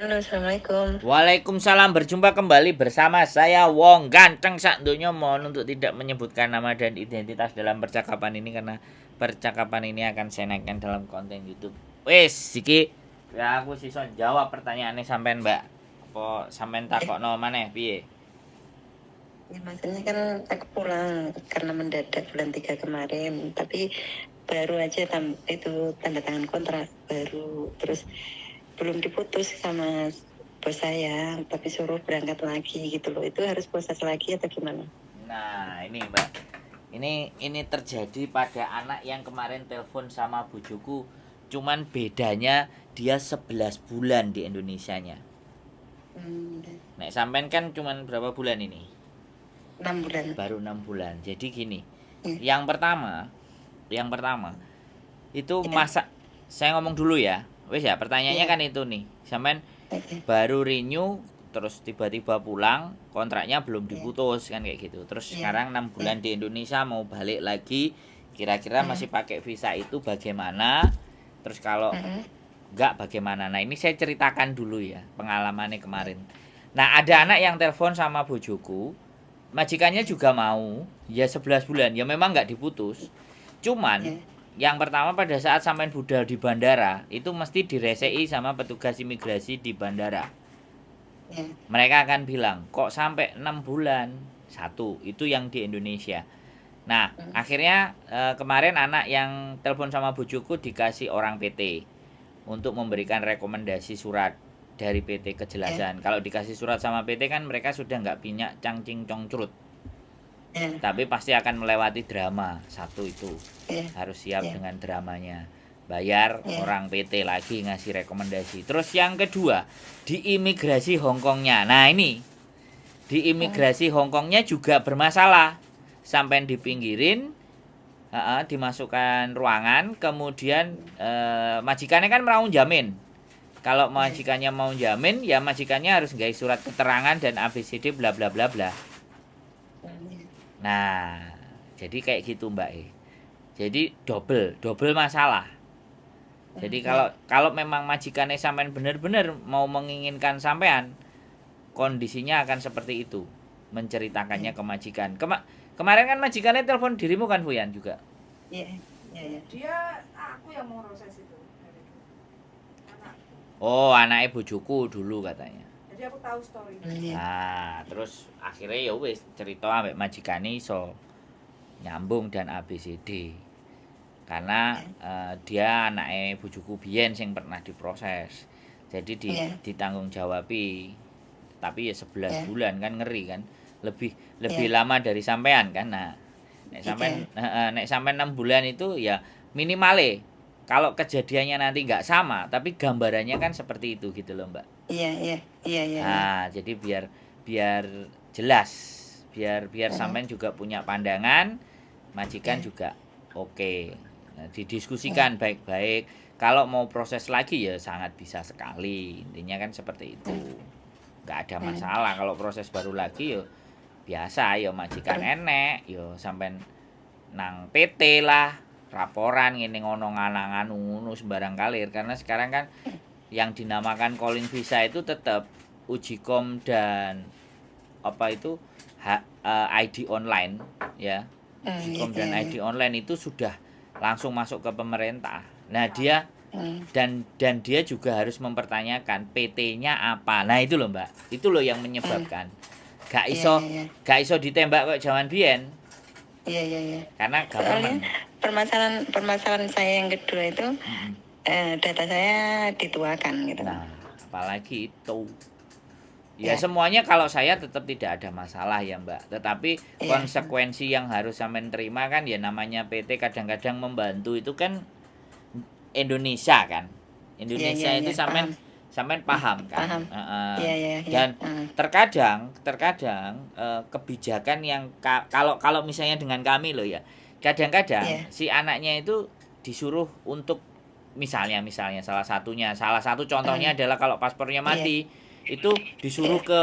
Halo, Assalamualaikum. Waalaikumsalam, berjumpa kembali bersama saya Wong Ganteng sak donya. Mohon untuk tidak menyebutkan nama dan identitas dalam percakapan ini karena percakapan ini akan saya naikkan dalam konten YouTube. Wes, iki ya aku sison jawab pertanyaannya sampean, Mbak. Apa sampean Eh, takokno maneh piye? ya maksudnya kan aku pulang karena mendadak bulan 3 kemarin, tapi baru aja itu tanda tangan kontrak baru, terus belum diputus sama bos saya, tapi suruh berangkat lagi gitu loh. Itu harus proses lagi atau gimana? Nah, ini, Mbak. Ini terjadi pada anak yang kemarin telepon sama bujuku. Cuman bedanya dia 11 bulan di Indonesianya. Hmm, Nek sampean kan cuman berapa bulan ini? 6 bulan. Baru 6 bulan. Jadi gini, Ya, yang pertama, yang pertama itu ya, masa saya ngomong dulu ya. Wes ya, pertanyaannya ya, kan itu nih. Sampean ya, baru renew terus tiba-tiba pulang, kontraknya belum ya, diputus kan kayak gitu. Terus ya, sekarang 6 ya, bulan di Indonesia mau balik lagi, kira-kira ya, masih pakai visa itu bagaimana? Terus kalau ya, enggak bagaimana? Nah, ini saya ceritakan dulu ya pengalamannya ya, kemarin. Nah, ada ya, anak yang telepon sama bojoku, majikannya ya, juga mau, ya 11 bulan, ya memang nggak diputus. Cuman, ya, yang pertama pada saat sampean budal di bandara, itu mesti ya, diresei sama petugas imigrasi di bandara. ya, Mereka akan bilang, kok sampai 6 bulan? Satu, itu yang di Indonesia. Nah, akhirnya kemarin anak yang telepon sama bojoku dikasih orang PT untuk memberikan rekomendasi surat dari PT ya, kejelasan. Kalau dikasih surat sama PT kan mereka sudah nggak punya cangcing congcrut, ya, tapi pasti akan melewati drama. Satu itu ya, harus siap ya, dengan dramanya. Bayar ya, orang PT lagi ngasih rekomendasi. Terus yang kedua, di imigrasi Hongkongnya. Nah, ini di ya, imigrasi Hongkongnya juga bermasalah. Sampai dipinggirin, dimasukkan ruangan, kemudian majikannya kan mau jamin. Kalau ya, majikannya mau jamin, ya majikannya harus ngasih surat keterangan dan ABCD bla bla bla bla. ya. Nah, jadi kayak gitu Mbak E. Jadi double, double masalah. Jadi kalau Ya. kalau memang majikannya sampean benar-benar mau menginginkan sampean, kondisinya akan seperti itu. Menceritakannya Ya. ke majikan. Kemarin kan majikannya telepon dirimu kan Fuyan juga. Iya, iya, iya. Dia aku yang mau proses itu dari dulu. Anakku. Oh, anaknya bojoku dulu katanya. Jadi aku tahu story-nya. Iya, Nah, terus akhirnya ya wis cerita ambek majikane iso nyambung dan ABCD. Karena iya, dia anaknya bojoku biyen sing pernah diproses. Jadi iya, ditanggung jawabi. Tapi ya 11 iya, bulan kan ngeri kan. Lebih lebih iya, lama dari sampean kan. Nah, iya, nek sampean 6 bulan itu ya minimale kalau kejadiannya nanti nggak sama, tapi gambarannya kan seperti itu gitu loh, Mbak. iya, iya, iya, iya, iya. Nah, jadi biar biar jelas, biar biar Iya, sampean juga punya pandangan, majikan iya, juga oke. Nah, iya, didiskusikan baik-baik. Kalau mau proses lagi ya sangat bisa sekali. Intinya kan seperti itu. Nggak ada iya. masalah kalau proses baru lagi yo biasa yo majikan Per- enek yo sampean nang PT lah laporan ngene ngono nganangan ngono sembarang kalir karena sekarang kan yang dinamakan calling visa itu tetap uji kom dan apa itu ID online ya. Uji kom Gitu dan ya, ya. ID online itu sudah langsung masuk ke pemerintah. Nah, dia Hmm, dan dia juga harus mempertanyakan PT-nya apa. Nah, itu loh, Mbak. Itu loh yang hmm. menyebabkan gak Iya, iso iya, iya, gak iso ditembak kok zaman biyen iya, iya, iya. karena Soalnya government. permasalahan saya yang kedua itu Mm-mm. data saya dituakan gitu. Nah, apalagi itu. Ya Ya, semuanya kalau saya tetap tidak ada masalah ya Mbak. Tetapi iya, konsekuensi yang harus sampean terima kan ya namanya PT kadang-kadang membantu itu kan Indonesia kan. iya, iya, Indonesia iya, itu paham, sampean sampean paham kan. paham. Iya, iya, iya. Dan terkadang kebijakan yang kalau kalau misalnya dengan kami loh ya. Kadang-kadang Iya, si anaknya itu disuruh untuk misalnya salah satu contohnya hmm, adalah kalau paspornya iya, mati itu disuruh iya, ke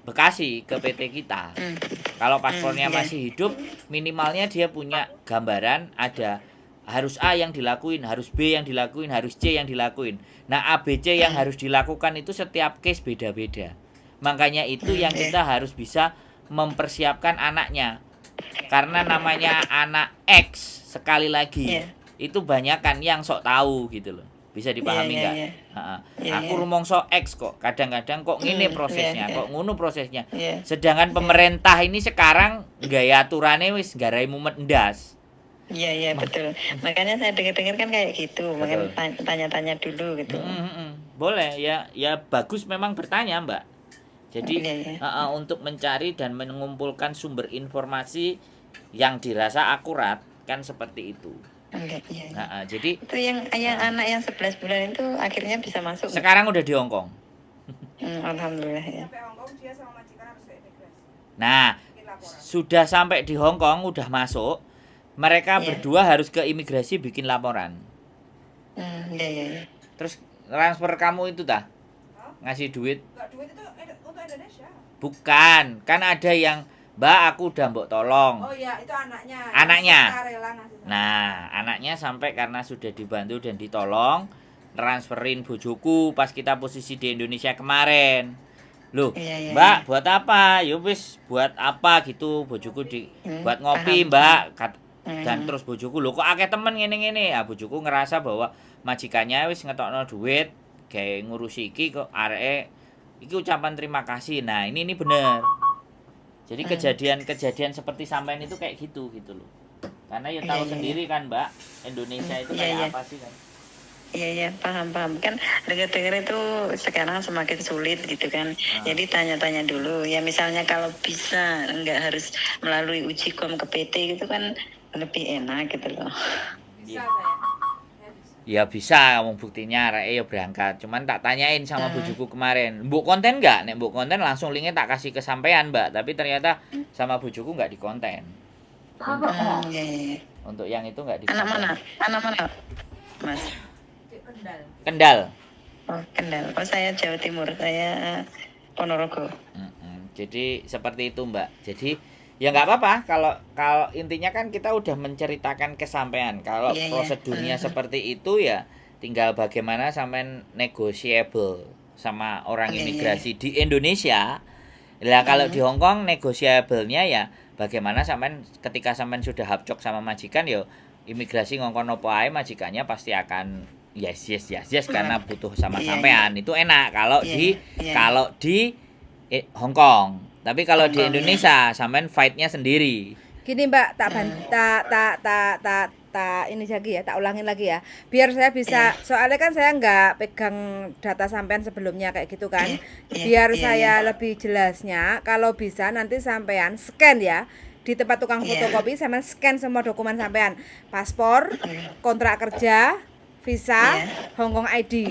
Bekasi ke PT kita. hmm, Kalau paspornya iya, masih hidup, minimalnya dia punya gambaran ada harus A yang dilakuin, harus B yang dilakuin, harus C yang dilakuin. Nah, A, B, C yang harus dilakukan itu setiap case beda-beda. Makanya itu yang kita harus bisa mempersiapkan anaknya. Karena namanya anak X, sekali lagi, itu banyak kan yang sok tahu gitu loh. Bisa dipahami nggak? Aku rumongso X kok, kadang-kadang kok ngene prosesnya, kok ngono prosesnya. Sedangkan pemerintah ini sekarang gaya aturannya wis garai mumet ndas. Iya betul. Makanya saya dengar-dengar kan kayak gitu. Makanya tanya-tanya dulu gitu. Boleh ya bagus memang bertanya Mbak. Jadi untuk mencari dan mengumpulkan sumber informasi yang dirasa akurat kan seperti itu. Jadi itu yang anak yang 11 bulan itu akhirnya bisa masuk. Sekarang udah di Hong Kong. Alhamdulillah ya. Sampai Hong Kong dia sama majikan harus ke imigrasi. Nah, sudah sampai di Hong Kong udah masuk. Mereka berdua harus ke imigrasi bikin laporan. Terus transfer kamu itu ngasih duit? Enggak, duit itu untuk Indonesia. Bukan, kan ada yang Mbak aku udah mbok tolong. Oh iya, itu anaknya. Anaknya. Ngasih. Nah, anaknya sampai karena sudah dibantu dan ditolong, transferin bojoku pas kita posisi di Indonesia kemarin. Loh, Mbak, buat apa? Ya wis, buat apa gitu bojoku buat ngopi, Mbak. Dan terus bojoku, lho kok akeh temen ngene-ngene. Ah, bojoku ngerasa bahwa majikannya wis ngetokno duit kayak ngurusi iki kok areke iki ucapan terima kasih. Nah, ini bener. Jadi kejadian seperti sampean itu kayak gitu loh. Karena ya tahu sendiri kan, Mbak, Indonesia itu kayak apa sih kan? Iya paham. Kan dengar-dengar itu sekarang semakin sulit gitu kan. Jadi tanya-tanya dulu. Ya misalnya kalau bisa nggak harus melalui uji kom ke PT gitu kan lebih enak gitu loh. Bisa saya. Ya bisa, kamu buktinya areke ya berangkat. Cuman tak tanyain sama bojoku kemarin, "Mbok konten enggak?" Nek mbok konten langsung linknya tak kasih ke sampean, Mbak. Tapi ternyata sama bojoku enggak dikonten. Untuk yang itu enggak dikonten. Anak mana? Mas. Kendal. Oh, Kendal. Oh, saya Jawa Timur. Saya Ponorogo. Jadi seperti itu, Mbak. Jadi ya nggak apa-apa kalau intinya kan kita udah menceritakan kesampaian. Kalau prosedurnya seperti itu ya tinggal bagaimana sampean negotiable sama orang imigrasi di Indonesia. Lah kalau di Hong Kong negotiable-nya ya bagaimana sampean ketika sampean sudah hapcok sama majikan ya imigrasi ngongkon opo ae majikannya pasti akan yes karena butuh sama sampean. Itu enak kalau di Hong Kong. Tapi kalau di Indonesia sampean fight-nya sendiri. Gini Mbak, tak ini lagi ya, tak ulangin lagi ya. Biar saya bisa, soalnya kan saya nggak pegang data sampean sebelumnya kayak gitu kan. Biar saya lebih jelasnya, kalau bisa nanti sampean scan ya. Di tempat tukang fotokopi sampean scan semua dokumen sampean. Paspor, kontrak kerja, visa, Hong Kong ID.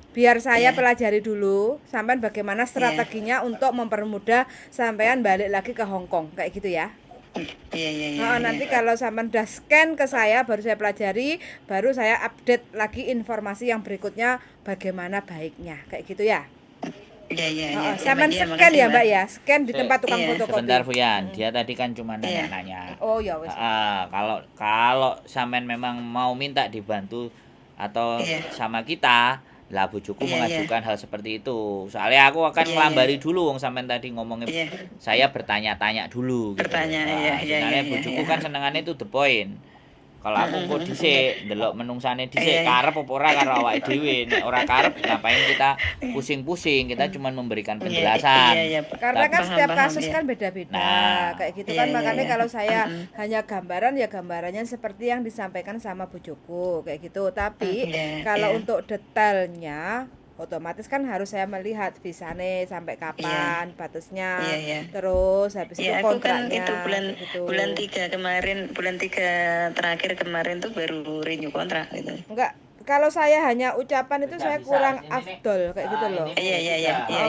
Biar saya pelajari dulu sampean bagaimana strateginya untuk mempermudah sampean balik lagi ke Hong Kong kayak gitu ya. Nanti kalau sampean udah scan ke saya baru saya pelajari, baru saya update lagi informasi yang berikutnya bagaimana baiknya kayak gitu ya. Sampean scan ya Mbak ya, scan di tempat tukang fotokopi. Sebentar Fuyan, dia tadi kan cuma nanya-nanya. Oh ya wes. Kalau sampean memang mau minta dibantu atau sama kita, lah bojoku mengajukan hal seperti itu. Soalnya aku akan melambari dulu wong sampean tadi ngomongnya. Saya bertanya-tanya dulu gitu. Soalnya bojoku kan senengannya itu the point. Kalau aku kok dhisik ndelok menungsane dhisik karep apa ora karo awake dhewe. Nek ora karep ngapain kita pusing-pusing, kita cuma memberikan penjelasan. Karena kan setiap kasus kan beda-beda. Kayak gitu kan makanya kalau saya hanya gambaran ya gambarannya seperti yang disampaikan sama bojoku kayak gitu. Tapi kalau untuk detailnya otomatis kan harus saya melihat visane sampai kapan batasnya, terus habis itu kontraknya. Aku kan itu bulan 3 kemarin, bulan 3 terakhir kemarin tuh baru renew kontrak gitu. Enggak, kalau saya hanya ucapan itu saya kurang afdol kayak gitu loh.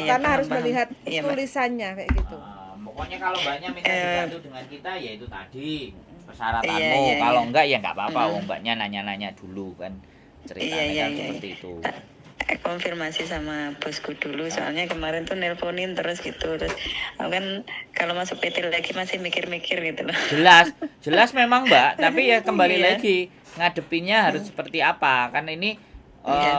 Karena harus melihat tulisannya kayak gitu. Pokoknya kalau banyak minta dibantu dengan kita ya itu tadi persyaratanmu. Kalau enggak ya enggak apa-apa, Mbaknya nanya-nanya dulu kan ceritanya kan seperti itu. konfirmasi sama bosku dulu, soalnya kemarin tuh nelponin terus gitu, terus aku kan kalau masuk PT lagi masih mikir-mikir gitu loh. Jelas memang Mbak, tapi ya kembali Iya. lagi ngadepinnya harus seperti apa. Kan ini Iya.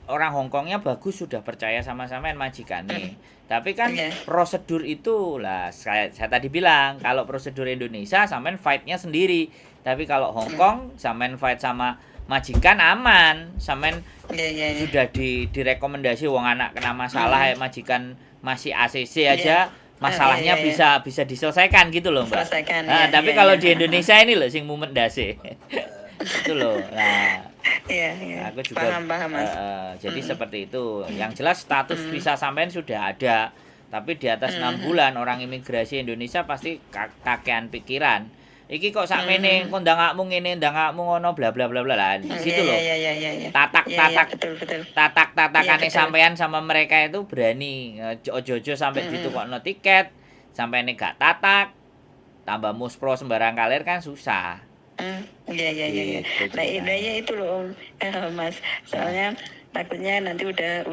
orang Hongkongnya bagus sudah percaya sama sampean majikane. Tapi kan Iya. prosedur itu lah saya tadi bilang kalau prosedur Indonesia sampean fight-nya sendiri. Tapi kalau Hongkong sampean fight sama majikan aman. Sampean Iya. sudah direkomendasi wong anak kena masalah ya majikan masih ACC aja masalahnya Iya. bisa diselesaikan gitu loh Mbak. Selesaikan, Nah, iya, tapi iya, kalau iya. di Indonesia ini loh sing mumet ndase. Itu loh. Nah, Iya. aku juga Paham Mas. jadi seperti itu. Yang jelas status visa sampean sudah ada. Tapi di atas 6 bulan orang imigrasi Indonesia pasti kakean pikiran. Iki kok sakmene kok ndangakmu ngene, ndangakmu ngono bla bla bla bla lah. Di situ loh. Iya. Tatak-tatak Betul. tatak-tatakane Iya, betul. sampean sama mereka itu berani. Ojo-ojo sampai ditukokno tiket, sampai gak tatak, tambah muspro sembarang kalir kan susah. Iya. Gitu Nah, ceritanya. ya itu loh Mas. Soalnya takutnya nanti udah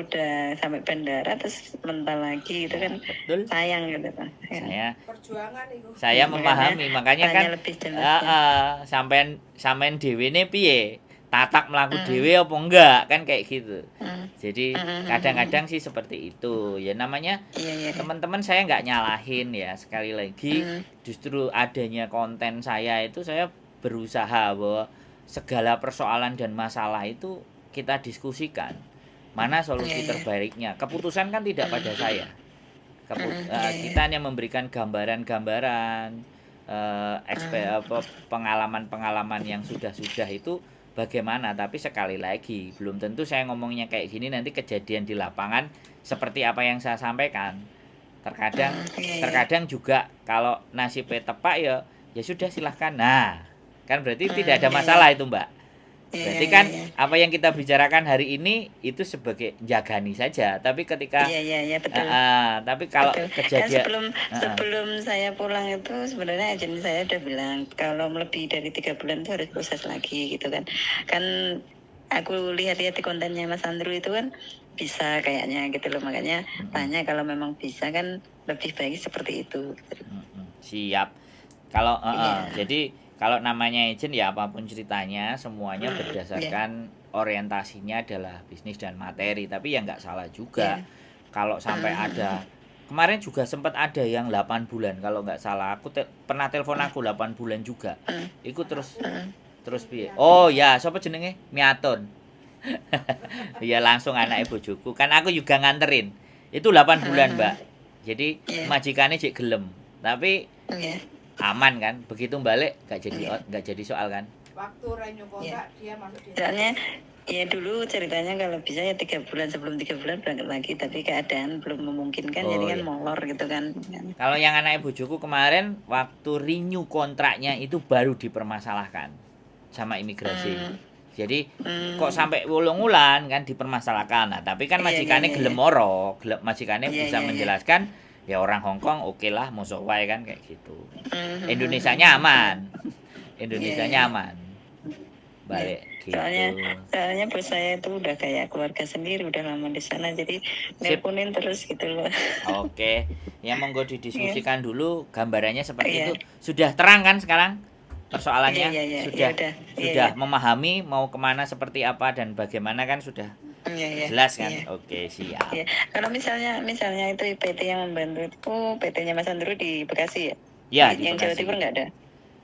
sampai bandara terus mental lagi itu kan Betul. sayang gitu Pak. Perjuangan itu. Saya memahami, makanya kan tanya lebih jelas, sampean dhewe ne piye? Tatak mlaku dhewe apa enggak? Kan kayak gitu. Jadi kadang-kadang sih seperti itu. Ya namanya Iya. teman-teman saya nggak nyalahin ya. Sekali lagi justru adanya konten saya itu saya berusaha bahwa segala persoalan dan masalah itu kita diskusikan. Mana solusi Iya. terbaiknya? Keputusan kan tidak pada saya. Iya. Kita hanya memberikan gambaran-gambaran pengalaman-pengalaman yang sudah itu bagaimana, tapi sekali lagi belum tentu saya ngomongnya kayak gini nanti kejadian di lapangan seperti apa yang saya sampaikan. Terkadang juga kalau nasibnya tepat ya sudah silahkan. Nah, kan berarti tidak ada masalah itu Mbak. Berarti kan apa yang kita bicarakan hari ini itu sebagai jagani saja, tapi ketika Iya, betul. tapi kalau Betul. kejadian Sebelum saya pulang itu sebenarnya agen saya udah bilang kalau lebih dari 3 bulan itu harus proses lagi gitu kan. Kan aku lihat-lihat di kontennya Mas Andrew itu kan bisa kayaknya gitu loh, makanya tanya kalau memang bisa kan lebih baik seperti itu. Siap. Kalau Iya. jadi kalau namanya agent ya apapun ceritanya semuanya berdasarkan orientasinya adalah bisnis dan materi, tapi ya nggak salah juga. Kalau sampai ada kemarin juga sempat ada yang 8 bulan kalau nggak salah. Aku pernah telepon aku 8 bulan juga. Ikut terus piye? Oh ya, siapa jenenge? Miaton. Ya langsung anak bojoku. Kan aku juga nganterin. Itu 8 bulan, Mbak. Jadi majikannya cek gelem. Tapi aman kan? Begitu balik nggak jadi soal kan? Waktu renew kontrak dia masuk di Soalnya ya dulu ceritanya kalau bisa ya 3 bulan, sebelum 3 bulan berangkat lagi, tapi keadaan belum memungkinkan, Oh, jadi kan iya. molor gitu kan. Kalau yang anak bojoku kemarin waktu renew kontraknya itu baru dipermasalahkan sama imigrasi. Jadi kok sampai 8 wulan kan dipermasalahkan. Nah, tapi kan majikannya gelem moro, majikannya bisa menjelaskan ya orang Hongkong oke lah musuh wae kan kayak gitu. Indonesianya aman. Indonesianya aman. Balik gitu. Soalnya bos saya itu udah kayak keluarga sendiri, udah lama di sana, jadi nelponin terus gitu loh. Oke, ya monggo didiskusikan dulu gambarannya seperti itu. Sudah terang kan sekarang persoalannya? Sudah memahami mau kemana seperti apa dan bagaimana kan sudah jelas kan? Oke, siap. Kalau misalnya itu PT yang membantu itu PT-nya Mas Andrew di Bekasi ya? Ya, di Yang Jawa Bekasi. Timur nggak ada?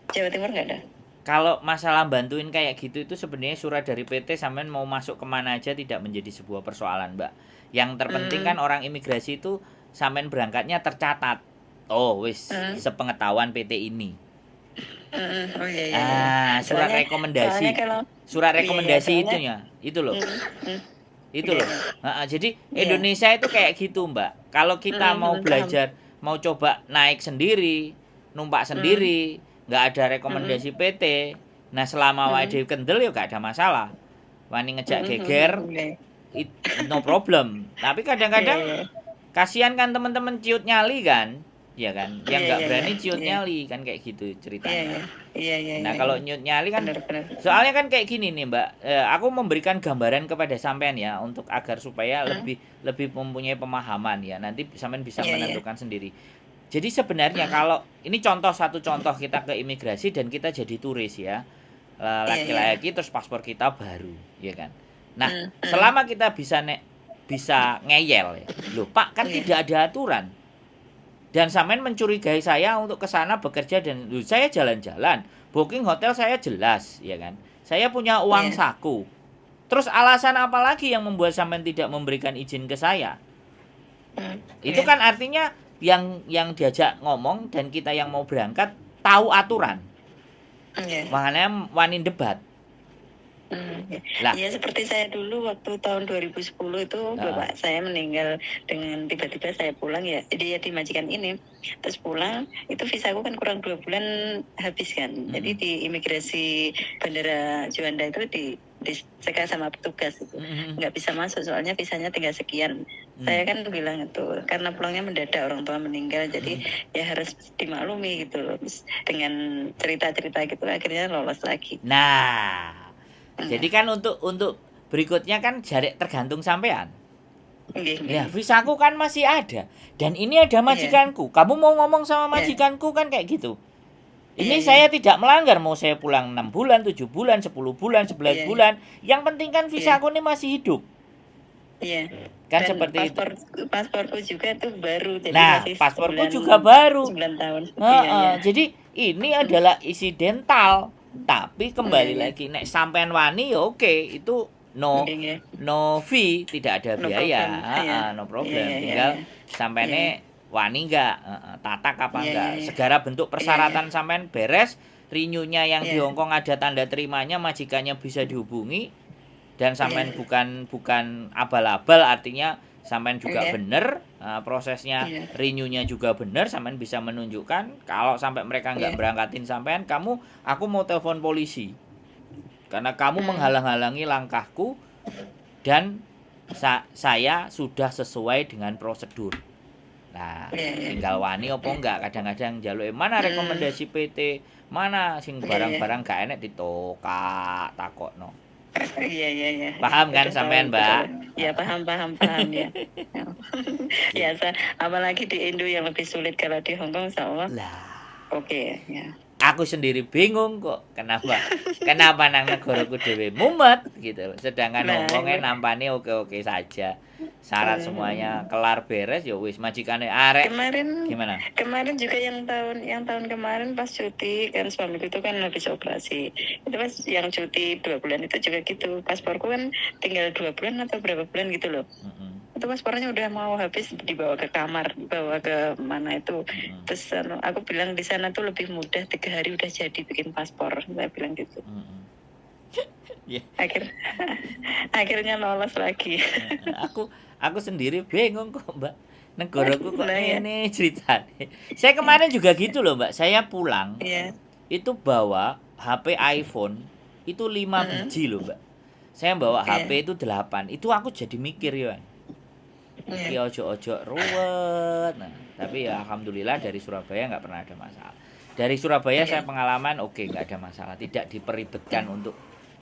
Jawa Timur nggak ada? Kalau masalah bantuin kayak gitu itu sebenarnya surat dari PT sampean mau masuk kemana aja tidak menjadi sebuah persoalan, Mbak. Yang terpenting kan orang imigrasi itu sampean berangkatnya tercatat. Oh, wis sepengetahuan PT ini. Oh iya. Surat rekomendasi. Surat rekomendasi itunya. Itu loh. Itu loh. Jadi Indonesia itu kayak gitu, Mbak. Kalau kita mau belajar, mau coba naik sendiri, numpak sendiri, nggak ada rekomendasi PT. Nah, selama wae dhewe kendel ya nggak ada masalah. Wani ngejak geger, no problem. Tapi kadang-kadang kasihan kan teman-teman ciut nyali kan. ya kan? Yang nggak berani ciut nyali kan kayak gitu ceritanya. Nah, kalau nyut nyali kan benar. soalnya kan kayak gini nih, Mbak. Aku memberikan gambaran kepada sampean ya untuk agar supaya lebih mempunyai pemahaman ya. Nanti sampean bisa menentukan sendiri. Jadi sebenarnya kalau ini satu contoh kita ke imigrasi dan kita jadi turis ya. Laki-laki terus paspor kita baru, ya kan. Nah, selama kita bisa ngeyel ya. Loh, Pak, kan tidak ada aturan. Dan sampean mencurigai saya untuk ke sana bekerja dan saya jalan-jalan, booking hotel saya jelas, ya kan. Saya punya uang saku. Terus alasan apa lagi yang membuat sampean tidak memberikan izin ke saya? Itu kan artinya yang diajak ngomong dan kita yang mau berangkat tahu aturan. Makanya wani debat. Ya seperti saya dulu waktu tahun 2010 itu bapak saya meninggal dengan tiba-tiba saya pulang ya, dia di majikan ini, terus pulang itu visaku kan kurang 2 bulan habis kan, jadi di imigrasi Bandara Juanda itu diseka sama petugas itu nggak bisa masuk soalnya visanya tinggal sekian. Saya kan bilang itu karena pulangnya mendadak, orang tua meninggal, jadi ya harus dimaklumi gitu loh. Terus dengan cerita-cerita gitu akhirnya lolos lagi. Nah, jadi kan untuk berikutnya kan jarik tergantung sampean. Ya, visaku kan masih ada dan ini ada majikanku. Kamu mau ngomong sama majikanku kan kayak gitu. Ini saya tidak melanggar, mau saya pulang 6 bulan, 7 bulan, 10 bulan, 11 bulan. Yang penting kan visaku ini masih hidup. Iya. Kan Dan seperti itu. Pasporku juga tuh baru. Jadi nah, pasporku juga baru. 9 tahun. Jadi ini adalah insidental. Tapi kembali lagi nek sampean wani ya oke, itu no fee, tidak ada biaya, no problem. Tinggal sampeane wani enggak, tatak apa enggak. Segala bentuk persyaratan sampean beres, renew-nya yang di Hongkong ada tanda terimanya, majikannya bisa dihubungi dan sampean bukan abal-abal, artinya sampean juga bener prosesnya, renew-nya juga bener, sampean bisa menunjukkan. Kalau sampai mereka nggak berangkatin sampean, aku mau telepon polisi karena kamu menghalang-halangi langkahku dan saya sudah sesuai dengan prosedur. Nah, tinggal wani apa enggak, kadang-kadang njaluk mana rekomendasi PT, mana sing barang-barang gak enak ditokak takokno. Iya. Paham kan sampean, Mbak? Ya, paham ya. Ya, apalagi di Indo yang lebih sulit, kalau di Hongkong insyaallah. Oke, ya. Aku sendiri bingung kok kenapa nang negaraku dhewe mumet gitu loh. Sedangkan Hongkongnya nampane oke-oke saja. Syarat semuanya kelar beres ya wis, majikane arek. Gimana? Kemarin juga yang tahun kemarin pas cuti kan, suamiku itu kan habis operasi. Itu pas yang cuti 2 bulan itu juga gitu. Pasporku kan tinggal 2 bulan atau berapa bulan gitu loh. Itu paspornya udah mau habis, dibawa ke kamar, dibawa ke mana itu. Terus aku bilang di sana tuh lebih mudah, 3 hari udah jadi bikin paspor. Saya bilang gitu. Akhirnya lolos lagi. Aku sendiri bingung kok, Mbak. Negaraku kok ini ceritanya. Saya kemarin juga gitu loh, Mbak. Saya pulang. Itu bawa HP iPhone itu 5 biji loh, Mbak. Saya bawa HP itu 8. Itu aku jadi mikir ya. Iki ojo ruwet. Nah, tapi ya alhamdulillah dari Surabaya nggak pernah ada masalah. Dari Surabaya saya pengalaman nggak ada masalah, tidak diperibetkan untuk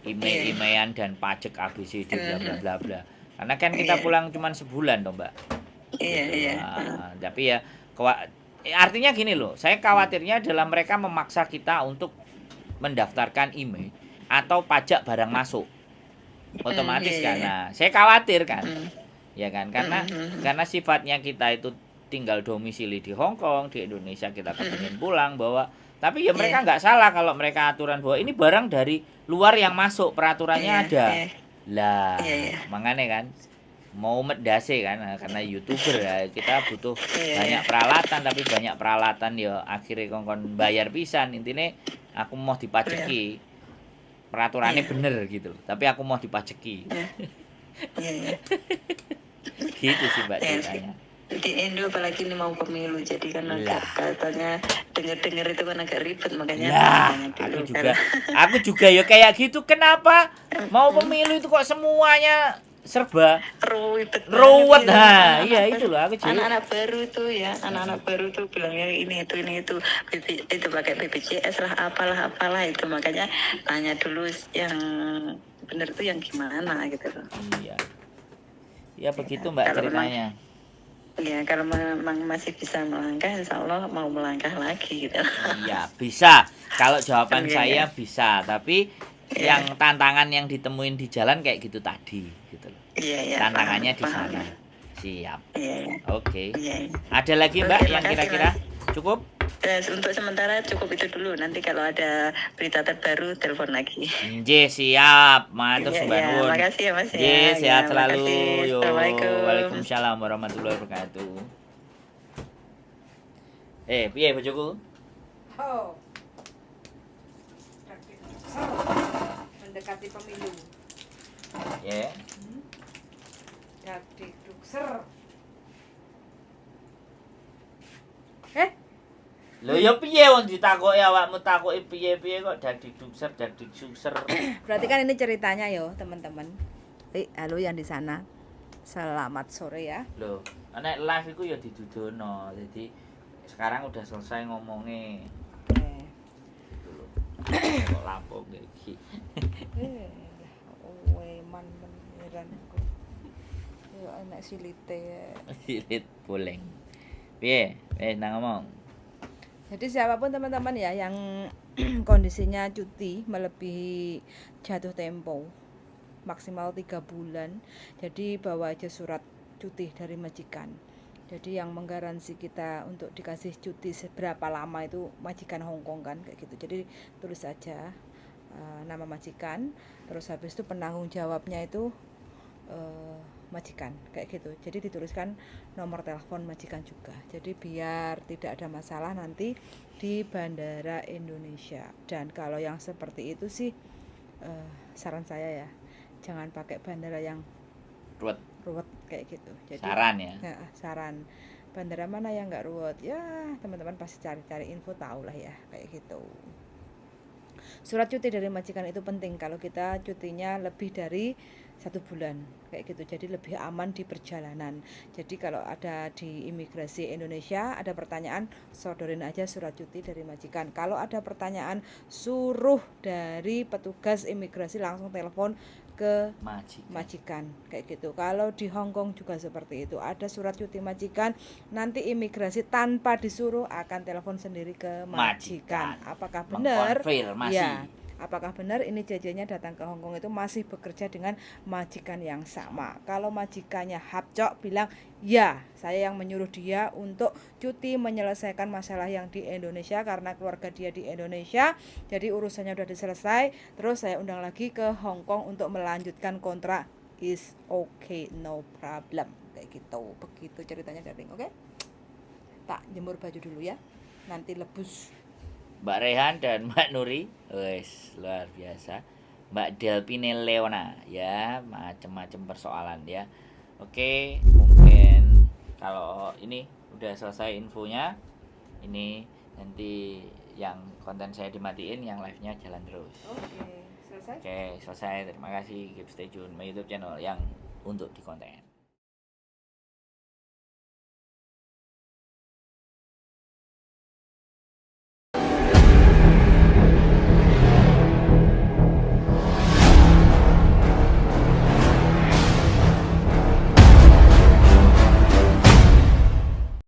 email-emailan dan pajak ABCD bla bla bla bla. Karena kan kita pulang cuma sebulan toh, Mbak. Iya. Tapi ya artinya gini loh, saya khawatirnya adalah mereka memaksa kita untuk mendaftarkan email atau pajak barang masuk. Otomatis karena saya khawatir kan. Ya kan, karena sifatnya kita itu tinggal domisili di Hongkong, di Indonesia kita kepingin pulang bahwa, tapi ya mereka nggak salah kalau mereka aturan bahwa ini barang dari luar yang masuk, peraturannya ada. Lah, makanya kan mau medase kan, karena YouTuber ya kita butuh banyak peralatan, tapi banyak peralatan ya akhirnya kongkon bayar pisan. Intinya aku mau dipajeki, peraturannya bener gitu, tapi aku mau dipajeki. Gitu sih, Mbak, ceritanya. Di Indo apalagi ini mau pemilu, jadi kan agak katanya dengar itu kan agak ribet, makanya aku juga ya kayak gitu. Kenapa mau pemilu itu kok semuanya serba ruwet ruwet. banget gitu. Nah, iya itu loh aku jadi Anak-anak baru tuh ya, anak-anak baru tuh bilangnya ini itu itu pakai BPJS lah apalah itu, makanya tanya dulu yang bener tuh yang gimana gitu loh. iya. Ya begitu Mbak Kalau memang ceritanya. ya kalau memang masih bisa melangkah, insya Allah mau melangkah lagi gitu. Iya, bisa. Kalau jawaban Iya, saya iya. bisa, tapi Iya. yang tantangan yang ditemuin di jalan kayak gitu tadi gitu loh. Iya, iya, Tantangannya di paham. sana. Siap. Iya, iya. Oke. Iya, iya. Ada lagi Mbak Oke, yang makasih, kira-kira Mas. cukup? Untuk sementara cukup itu dulu. Nanti kalau ada berita terbaru telepon lagi. Nggih, siap. Matur Iya, sembah iya. nuwun. Makasih ya Mas ya. Nggih, sehat Ya, selalu. makasih. Yo. Assalamualaikum. Waalaikumsalam warahmatullahi wabarakatuh. Piye bojoku? Oh. Mendekati pemilu. Ya. Jadi dukser. Lho ya piye wong ditakoki awakmu takoki piye-piye kok dadi dukser. Berarti kan ini ceritanya yo, teman-teman. Halo yang di sana. Selamat sore ya. Lho, nek live iku ya didudono. Jadi sekarang udah selesai ngomongnya. Kok lampung iki. Weman beneran aku. Yo enak silite. Silit boleng. Piye? Nang ngomong. Jadi siapapun teman-teman ya yang kondisinya cuti melebihi jatuh tempo maksimal 3 bulan, jadi bawa aja surat cuti dari majikan. Jadi yang menggaransi kita untuk dikasih cuti seberapa lama itu majikan Hongkong kan kayak gitu. Jadi tulis aja nama majikan, terus habis itu penanggung jawabnya itu majikan kayak gitu. Jadi dituliskan nomor telepon majikan juga. Jadi biar tidak ada masalah nanti di Bandara Indonesia. Dan kalau yang seperti itu sih saran saya ya, jangan pakai bandara yang ruwet kayak gitu. Jadi Saran ya. Saran bandara mana yang nggak ruwet ya, teman-teman pasti cari-cari info, tahu lah ya kayak gitu. Surat cuti dari majikan itu penting kalau kita cutinya lebih dari 1 bulan kayak gitu, jadi lebih aman di perjalanan. Jadi kalau ada di imigrasi Indonesia ada pertanyaan, sodorin aja surat cuti dari majikan. Kalau ada pertanyaan, suruh dari petugas imigrasi langsung telepon ke majikan kayak gitu. Kalau di Hongkong juga seperti itu, ada surat cuti majikan, nanti imigrasi tanpa disuruh akan telepon sendiri ke majikan. Apakah benar? Ya, apakah benar ini JJ-nya datang ke Hongkong itu masih bekerja dengan majikan yang sama. Kalau majikannya hapcok bilang, ya saya yang menyuruh dia untuk cuti menyelesaikan masalah yang di Indonesia karena keluarga dia di Indonesia, jadi urusannya udah diselesai, terus saya undang lagi ke Hongkong untuk melanjutkan kontrak, is okay, no problem kayak gitu. Begitu ceritanya Darling. Oke, tak jemur baju dulu ya, nanti lebus. Mbak Rehan dan Mbak Nuri, wes luar biasa. Mbak Delpine Leona, ya macam-macam persoalan ya. Oke, mungkin kalau ini udah selesai infonya, ini nanti yang konten saya dimatiin, yang live-nya jalan terus. Oke, selesai. Oke, selesai. Terima kasih. Keep stay tune my YouTube channel yang untuk di konten.